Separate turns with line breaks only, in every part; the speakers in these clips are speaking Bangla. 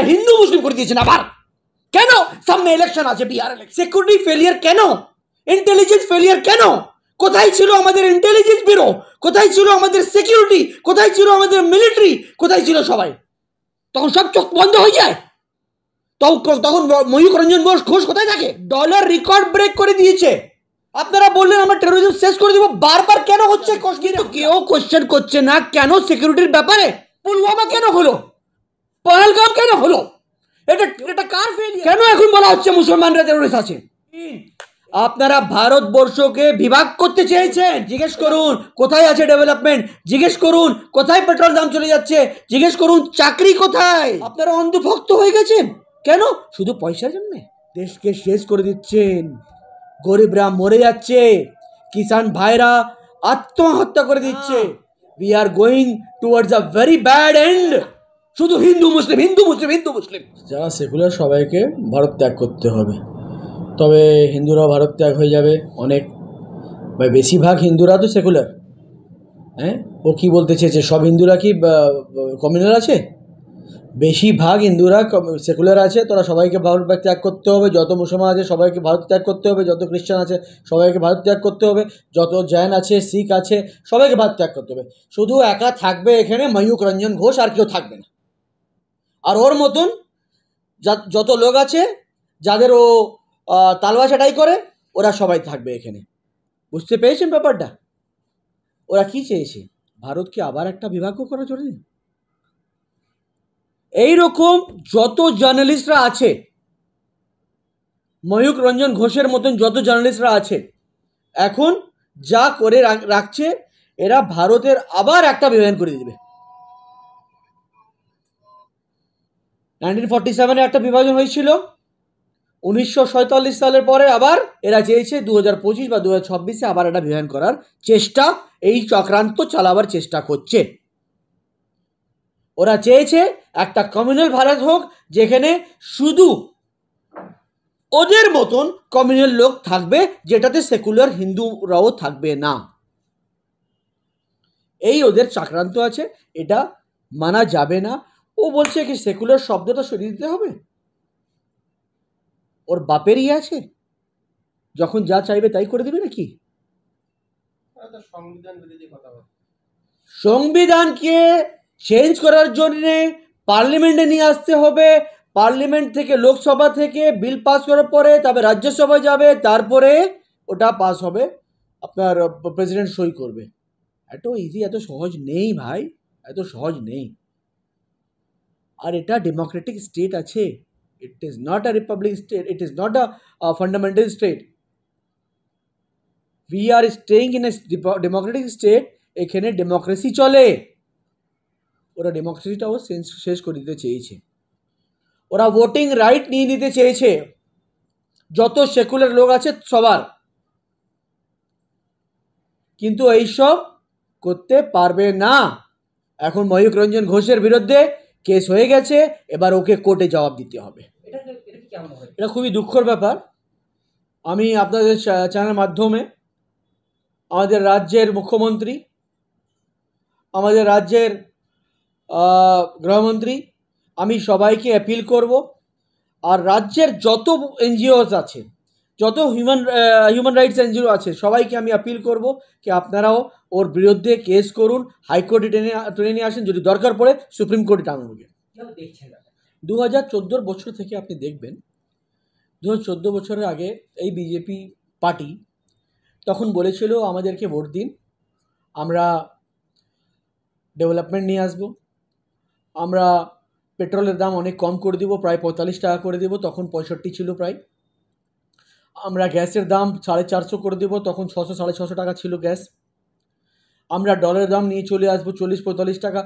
হিন্দু মুসলিম করে দিয়েছেন আবার। কেন? সামনে ইলেকশন আছে, বিহার ইলেকশন। সিকিউরিটি ফেলিয়ার কেন? ইন্টেলিজেন্স ফেলিয়ার কেন? কোথায় ছিল আমাদের ইন্টেলিজেন্স ব্যুরো? কোথায় ছিল আমাদের সিকিউরিটি? কোথায় ছিল আমাদের মিলিটারি? কোথায় ছিল সবাই? তখন সব চোখ বন্ধ হয়ে যায়। তখন ময়ূক রঞ্জন ঘোষ কোথায় থাকে? ডলার রেকর্ড ব্রেক করে দিয়েছে। আপনারা বললেন আমরা টেরোরিজম শেষ করে দিব, বারবার কেন হচ্ছে? কেউ কোশ্চেন করছে না কেন সিকিউরিটির ব্যাপারে? পুলওয়ামা কেন হলো? পহেলগাম কেন হলো? এটা কার ফেলিয়ার? কেন এখন বলা হচ্ছে মুসলমানরা টেরোরিস্ট আছে? আপনারা ভারতবর্ষকে বিভাগ করতে চেয়েছেন। জিজ্ঞেস করুন কোথায় আছে ডেভেলপমেন্ট, জিজ্ঞেস করুন কোথায় পেট্রোল দাম চলে যাচ্ছে, জিজ্ঞেস করুন চাকরি কোথায়। আপনারা অন্ধভক্ত হয়ে গেছেন কেন? শুধু পয়সার জন্য দেশকে শেষ করে দিচ্ছেন। গরিবরা মরে যাচ্ছে, কিষান ভাইরা আত্মহত্যা করে দিচ্ছে। We are going towards a very bad end. শুধু হিন্দু মুসলিম, হিন্দু মুসলিম, হিন্দু মুসলিম।
যারা সেকুলার সবাইকে ভারত ত্যাগ করতে হবে, তবে হিন্দুরাও ভারত ত্যাগ হয়ে যাবে অনেক। ভাই বেশিরভাগ হিন্দুরা তো সেকুলার। হ্যাঁ, ও কি বলতে চেয়েছে? সব হিন্দুরা কি কমিউনাল আছে? বেশিরভাগ হিন্দুরা সেকুলার আছে। তোরা সবাইকে ভারত ত্যাগ করতে হবে। যত মুসলমান আছে সবাইকে ভারত ত্যাগ করতে হবে। যত খ্রিস্টান আছে সবাইকে ভারত ত্যাগ করতে হবে। যত জৈন আছে, শিখ আছে, সবাইকে ভারত ত্যাগ করতে হবে। শুধু একা থাকবে এখানে ময়ূক রঞ্জন ঘোষ, আর কেউ থাকবে না। আর ওর মতন যত লোক আছে যাদের ও তালওয়া চাটাই করে, ওরা সবাই থাকবে এখানে। বুঝতে পেরেছেন ব্যাপারটা? ওরা কি চেয়েছে? ভারতকে আবার একটা বিভাগ করার জন্য। এইরকম যত জার্নালিস্টরা আছে, ময়ূক রঞ্জন ঘোষের মতন যত জার্নালিস্টরা আছে, এখন যা করে রাখছে, এরা ভারতের আবার একটা বিভাজন করে দিবে। 1947-এ একটা বিভাজন হয়েছিল, 1947 সালের পরে আবার এরা চেয়েছে 2025 বা 2026-এ আবার একটা বিভাজন করার চেষ্টা, এই চক্রান্ত চালাবার চেষ্টা করছে। ওরা চেয়েছে একটা কমিউনাল ভারত হোক, যেখানে শুধু ওদের মতন কমিউনাল লোক থাকবে, যেটাতে সেকুলার হিন্দুরাও থাকবে না। এই ওদের চক্রান্ত আছে, এটা মানা যাবে না। ও বলছে কি সেকুলার শব্দটা সরিয়ে দিতে হবে। ওর বাপেরই আছে, যখন যা চাইবে তাই করে দেবে নাকি? সংবিধানকে চেঞ্জ করার জন্য পার্লামেন্টে নিয়ে আসতে হবে। পার্লামেন্ট থেকে, লোকসভা থেকে বিল পাস করার পরে তবে রাজ্যসভায় যাবে, তারপরে ওটা পাস হবে, আপনার প্রেসিডেন্ট সই করবে। এত ইজি, এত সহজ নেই ভাই, এত সহজ নেই। আর এটা ডেমোক্রেটিক স্টেট আছে, it is not a Republic state, it is not a fundamental state. We are staying in a democratic state. এখানে ডেমোক্রেসি চলে। ওরা ডেমোক্রেসিটাও শেষ করে দিতে চেয়েছে। ওরা ভোটিং রাইট নিয়ে নিতে চেয়েছে যত সেকুলার লোক আছে সবার। কিন্তু এইসব করতে পারবে না। এখন ময়ূক রঞ্জন ঘোষের বিরুদ্ধে কেস হয়ে গেছে, এবার ওকে কোর্টে জবাব দিতে হবে। এটা খুবই দুঃখের ব্যাপার। আমি আপনাদের চ্যানেলের মাধ্যমে আমাদের রাজ্যের মুখ্যমন্ত্রী, আমাদের রাজ্যের গৃহমন্ত্রী, আমি সবাইকে অ্যাপিল করব, আর রাজ্যের যত এনজিওস আছে, যত হিউম্যান রাইটস এনজিও আছে, সবাইকে আমি অ্যাপিল করব কি আপনারাও ওর বিরুদ্ধে কেস করুন, হাইকোর্টে টেনে নিয়ে আসেন, যদি দরকার পড়ে সুপ্রিম কোর্টে টানুন। 2014 বছর থেকে আপনি দেখবেন, 2014 বছরের আগে এই বিজেপি পার্টি তখন বলেছিল আমাদেরকে ভোট দিন, আমরা ডেভেলপমেন্ট নিয়ে আসবো, আমরা পেট্রোলের দাম অনেক কম করে দিব, প্রায় 45 টাকা করে দেব, তখন 65 ছিল প্রায়। আমরা গ্যাসের দাম 450 করে দেব, তখন 600 650 টাকা ছিল গ্যাস। আমরা ডলারের দাম নিয়ে চলে আসবো 40-45 টাকা,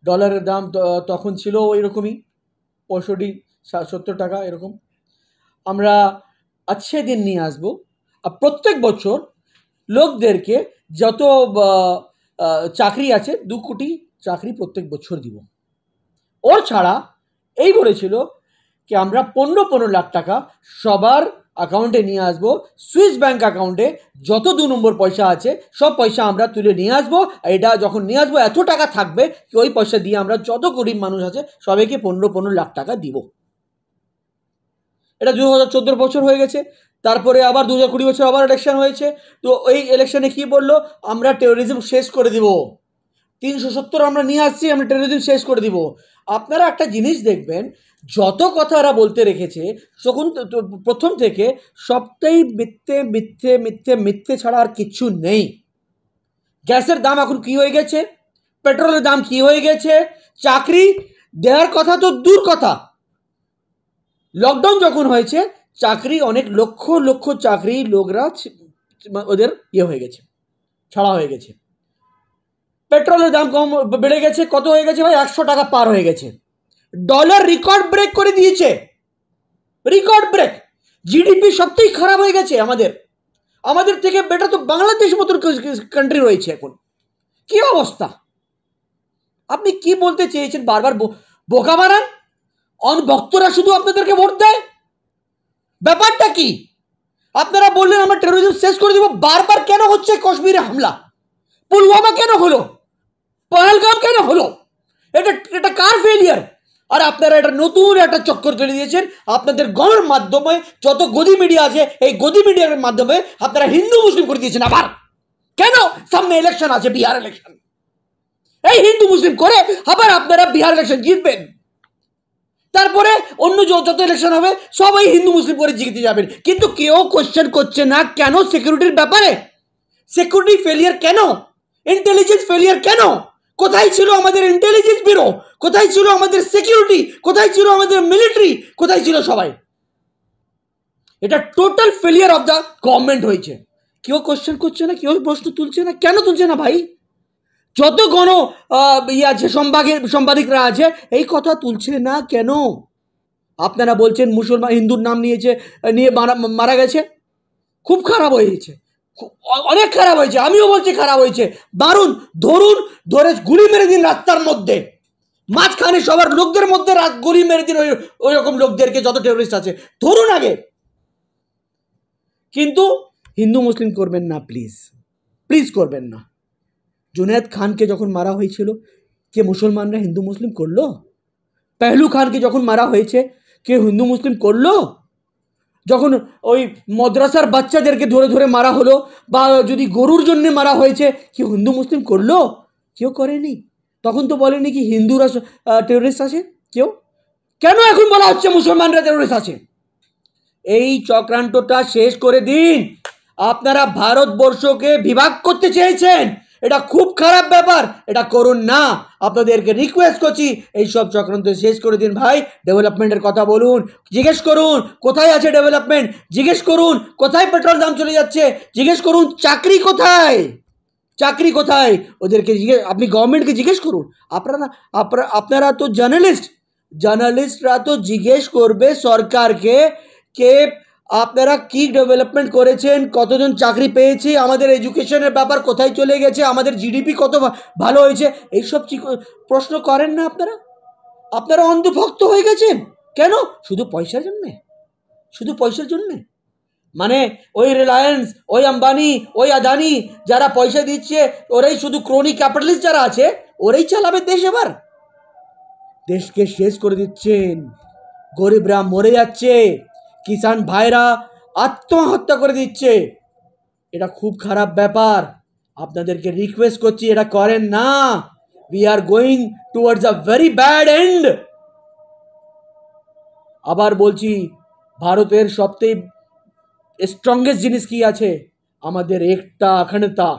ডলারের দাম তখন ছিল ওই রকমই 65-70 টাকা এরকম। আমরা আচ্ছে দিন নিয়ে আসবো, আর প্রত্যেক বছর লোকদেরকে যত চাকরি আছে 2 কোটি চাকরি প্রত্যেক বছর দিব। ওর ছাড়া এই বলেছিল কি আমরা 15 লাখ টাকা সবার
অ্যাকাউন্টে নিয়ে আসবো, সুইস ব্যাংক অ্যাকাউন্টে যত 2 নম্বর পয়সা আছে সব পয়সা আমরা তুলে নিয়ে আসবো। এটা যখন নিয়ে আসবো এত টাকা থাকবে কি ওই পয়সা দিয়ে আমরা যত গরিব মানুষ আছে সবাইকে 15 লাখ টাকা দিব। এটা 2014 বছর হয়ে গেছে, তারপরে আবার 2020 বছর আবার ইলেকশন হয়েছে। তো ওই ইলেকশনে কি বললো, আমরা টেরোরিজম শেষ করে দিব, 370 আমরা নিয়ে আসছি, আমরা টেরোরিজম শেষ করে দিব। আপনারা একটা জিনিস দেখবেন, যত কথা এরা বলতে রেখেছে তখন প্রথম থেকে সবটাই মিথ্যে মিথ্যে মিথ্যে মিথ্যে ছাড়া আর কিচ্ছু নেই। গ্যাসের দাম এখন কি হয়ে গেছে, পেট্রোলের দাম কি হয়ে গেছে, চাকরি দেওয়ার কথা তো দূর কথা। লকডাউন যখন হয়েছে চাকরি অনেক লক্ষ লক্ষ চাকরি লোকরা ওদের হয়ে গেছে, ছাড়া হয়ে গেছে। পেট্রোলের দাম কম বেড়ে গেছে, কত হয়ে গেছে ভাই, 100 টাকা পার হয়ে গেছে। ডলার রেকর্ড ব্রেক করে দিয়েছে, রেকর্ড ব্রেক। জিডিপি সবথেকে খারাপ হয়ে গেছে আমাদের থেকে বেটার তো বাংলাদেশ মতো কান্ট্রি রয়েছে এখন। কি অবস্থা, আপনি কি বলতে চেয়েছেন? বারবার বোকা বানান, ভক্তরা শুধু আপনাদেরকে ভোট দেয়, ব্যাপারটা কি? আপনারা বললেন আমরা টেরোরিজম শেষ করে দিব, বারবার কেন হচ্ছে কাশ্মীরে হামলা, পুলওয়ামা কেন হলো, পহেলগাম কেন হলো? এটা কার ফেলিয়ার? আর আপনারা এটা নতুন একটা চক্কর তুলে দিয়েছেন। আপনাদের গণের মাধ্যমে যত গদি মিডিয়া আছে এই গদি মিডিয়ার মাধ্যমে আপনারা হিন্দু মুসলিম করে দিয়েছেন। আবার কেন? সামনে ইলেকশন আছে, বিহার ইলেকশন, এই হিন্দু মুসলিম করে আবার আপনারা বিহার ইলেকশন জিতবেন, তারপরে অন্য যত ইলেকশন হবে সবাই হিন্দু মুসলিম করে জিতে যাবেন। কিন্তু কেউ কোশ্চেন করছে না কেন সিকিউরিটির ব্যাপারে, সিকিউরিটি ফেলিয়ার কেন, ইন্টেলিজেন্স ফেলিয়ার কেন? কোথায় ছিল আমাদের ইন্টেলিজেন্স ব্যুরো, কোথায় ছিল আমাদের সিকিউরিটি, কোথায় ছিল আমাদের মিলিটারি, কোথায় ছিল সবাই? এটা total failure of the government হয়েছে। কেউ কোশ্চেন করছে না, কেউ প্রশ্ন তুলছে না। কেন তুলছে না ভাই? যত গণ আছে সাংবাদিকরা আছে এই কথা তুলছে না কেন? আপনারা বলছেন মুসলমান হিন্দুর নাম নিয়ে মারা গেছে, খুব খারাপ হয়েছে, অনেক খারাপ হয়েছে, আমিও বলছি খারাপ হয়েছে। মারুন, ধরে গুলি মেরে দিন রাস্তার মধ্যে, মাঝখানে সবার লোকদের মধ্যে গুলি মেরে দিন ওই রকম লোকদেরকে, যত টেরোরিস্ট আছে ধরুন আগে। কিন্তু হিন্দু মুসলিম করবেন না, প্লিজ প্লিজ করবেন না। জুনায়েদ খানকে যখন মারা হয়েছিল কে মুসলমানরা হিন্দু মুসলিম করলো? পেহলু খানকে যখন মারা হয়েছে কে হিন্দু মুসলিম করলো? যখন ওই মাদ্রাসার বাচ্চাদেরকে ধরে ধরে মারা হলো, বা যদি গরুর জন্য মারা হয়েছে, কি হিন্দু মুসলিম করলো? কেউ করেনি। তখন তো বলেনি কি হিন্দুরা টেরোরিস্ট আছে কেউ। কেন এখন বলা হচ্ছে মুসলমানরা টেরোরিস্ট আছে? এই চক্রান্তটা শেষ করে দিন। আপনারা ভারতবর্ষকে বিভাগ করতে চেয়েছেন, এটা খুব খারাপ ব্যাপার, এটা করুন না। আপনাদেরকে রিকোয়েস্ট করছি এইসব চক্রান্ত শেষ করে দিন ভাই। ডেভেলপমেন্টের কথা বলুন, জিজ্ঞেস করুন কোথায় আছে ডেভেলপমেন্ট, জিজ্ঞেস করুন কোথায় পেট্রোল দাম চলে যাচ্ছে, জিজ্ঞেস করুন চাকরি কোথায়, চাকরি কোথায় ওদেরকে আপনি গভর্নমেন্টকে জিজ্ঞেস করুন। আপনারা তো জার্নালিস্টরা তো জিজ্ঞেস করবে সরকারকে কে আপনারা কি ডেভেলপমেন্ট করেছেন, কতজন চাকরি পেয়েছে, আমাদের এডুকেশনের ব্যাপার কোথায় চলে গেছে, আমাদের জিডিপি কত ভালো হয়েছে, এইসব প্রশ্ন করেন না আপনারা অন্ধভক্ত হয়ে গেছেন। কেন? শুধু পয়সার জন্যে, শুধু পয়সার জন্যে। মানে ওই রিলায়েন্স, ওই আম্বানি, ওই আদানি যারা পয়সা দিচ্ছে ওরাই শুধু ক্রোনি ক্যাপিটালিস্ট যারা আছে ওরাই চালাবে দেশ। এবার দেশকে শেষ করে দিচ্ছেন, গরিবরা মরে যাচ্ছে, কিষাণ ভাইরা আত্মহত্যা করে দিচ্ছে। এটা খুব খারাপ ব্যাপার, আপনাদেরকে রিকোয়েস্ট করছি এটা করেন না। We are going towards a very bad end. আবার বলছি, ভারতের সবথেকে স্ট্রংগেস্ট জিনিস কি আছে? আমাদের একটা অখণ্ডতা।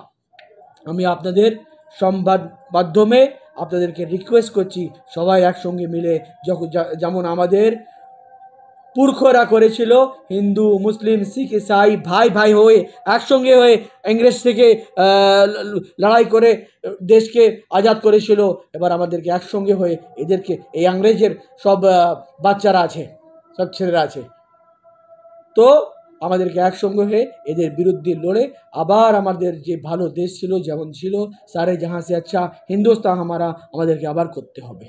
আমি আপনাদের সংবাদ মাধ্যমে আপনাদেরকে রিকোয়েস্ট করছি সবাই একসঙ্গে মিলে, যেমন আমাদের পুরখরা করেছিল, হিন্দু মুসলিম শিখ ইসাই ভাই ভাই হয়ে একসঙ্গে হয়ে ইংরেজ থেকে লড়াই করে দেশকে আজাদ করেছিল। এবার আমাদেরকে একসঙ্গে হয়ে এদেরকে, এই ইংরেজের সব বাচ্চারা আছে, সব ছেলেরা আছে, তো আমাদেরকে একসঙ্গে হয়ে এদের বিরুদ্ধে লড়ে আবার আমাদের যে ভালো দেশ ছিল যেমন ছিল, সারে জাহাঁ সে আচ্ছা হিন্দুস্তান আমাদেরকে আবার করতে হবে।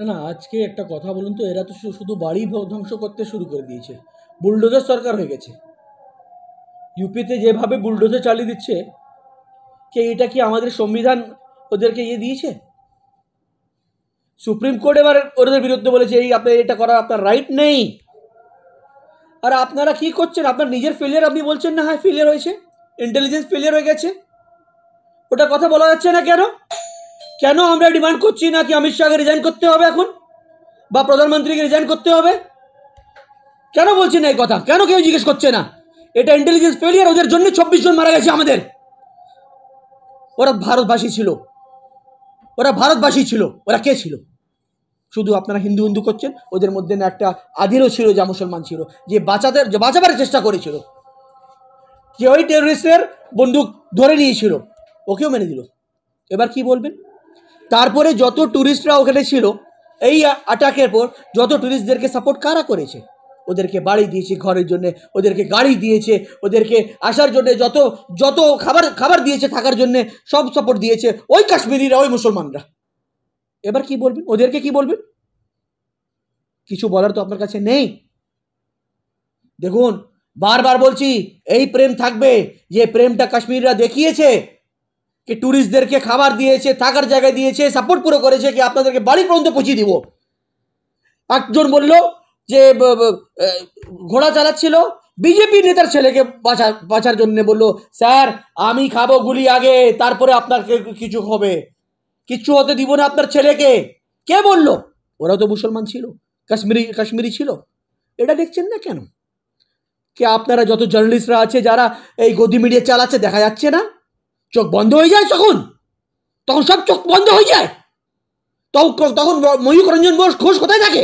না আজকে একটা কথা বলুন তো, এরা তো শুধু বাড়ি ধ্বংস করতে শুরু করে দিয়েছে, বুলডোজার সরকার হয়ে গেছে। ইউপিতে যেভাবে বুলডোজার চালিয়ে দিচ্ছে, কে এটা কি আমাদের সংবিধান ওদেরকে দিয়েছে? সুপ্রিম কোর্ট এবার ওদের বিরুদ্ধে বলেছে এই আপনার এটা করার আপনার রাইট নেই। আর আপনারা কি করছেন? আপনার নিজের ফেলিয়ার আপনি বলছেন না, হ্যাঁ ফেলিয়ার হয়েছে, ইন্টেলিজেন্স ফেলিয়ার হয়ে গেছে, ওটা কথা বলা যাচ্ছে না কেন? কেন আমরা ডিমান্ড করছি না কি অমিত শাহকে রিজাইন করতে হবে এখন, বা প্রধানমন্ত্রীকে রিজাইন করতে হবে? কেন বলছি না এই কথা? কেন কেউ জিজ্ঞেস করছে না? এটা ইন্টেলিজেন্স ফেলিয়ার, ওদের জন্য 26 জন মারা গেছে আমাদের। ওরা ভারতবাসী ছিল, ওরা ভারতবাসী ছিল, ওরা কে ছিল? শুধু আপনারা হিন্দু হিন্দু করছেন, ওদের মধ্যে না একটা আদিরও ছিল যা মুসলমান ছিল, যে বাঁচাবার চেষ্টা করেছিল, যে ওই টেররিস্টের বন্দুক ধরে নিয়েছিল, ওকেও মেনে দিল। এবার কি বলবেন? তারপরে যত ট্যুরিস্টরা ওখানে ছিল এই অ্যাটাকের পর, যত ট্যুরিস্টদেরকে সাপোর্ট কারা করেছে? ওদেরকে বাড়ি দিয়েছে ঘরের জন্য, ওদেরকে গাড়ি দিয়েছে, ওদেরকে আসার জন্য যত যত খাবার দিয়েছে, থাকার জন্য সব সাপোর্ট দিয়েছে ওই কাশ্মীরিরা, ওই মুসলমানরা। এবার কি বলবেন? ওদেরকে কি বলবেন? কিছু বলার তো আপনার কাছে নেই। দেখুন, বারবার বলছি, এই প্রেম থাকবে যে প্রেমটা কাশ্মীরিরা দেখিয়েছে, কি ট্যুরিস্টদেরকে খাবার দিয়েছে, থাকার জায়গা দিয়েছে, সাপোর্ট পুরো করেছে, কি আপনাদেরকে বাড়ি পর্যন্ত পৌঁছে দিব। একজন বলল যে ঘোড়া চালাচ্ছিল, বিজেপি নেতার ছেলেকে বাঁচার জন্য বলল, স্যার আমি খাবো গুলি আগে, তারপরে আপনার কিছু হবে, কিচ্ছু হতে দিব না আপনার ছেলেকে। কে বলল? ওরা তো মুসলমান ছিল, কাশ্মীরি ছিল। এটা দেখছেন না কেন? কে আপনারা যত জার্নালিস্টরা আছে যারা এই গদি মিডিয়া চালাচ্ছে, দেখা যাচ্ছে না? চোখ বন্ধ হয়ে যায় তখন সব চোখ বন্ধ হয়ে যায়। তখন ময়ূক রঞ্জন ঘোষ কোথায় থাকে?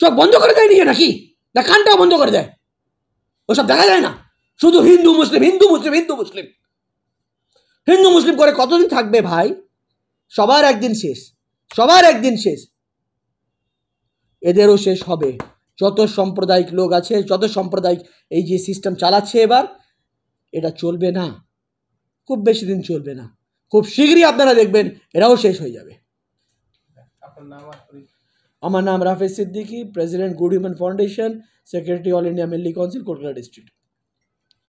চোখ বন্ধ করে দেয় নিজে নাকি? না কানটাও বন্ধ করে দেয়? ওসব দেখা যায় না? শুধু হিন্দু মুসলিম হিন্দু মুসলিম হিন্দু মুসলিম হিন্দু মুসলিম করে কতদিন থাকবে ভাই? সবার একদিন শেষ, সবার একদিন শেষ, এদেরও শেষ হবে। যত সাম্প্রদায়িক লোক আছে, যত সাম্প্রদায়িক এই যে সিস্টেম চালাচ্ছে এবার, এটা চলবে না, খুব বেশি দিন চলবে না, খুব শীঘ্রই আপনারা দেখবেন এরাও শেষ হয়ে যাবে। আমার নাম Rafez Siddiqui, president good human foundation, secretary all India Milli council, Kolkata district.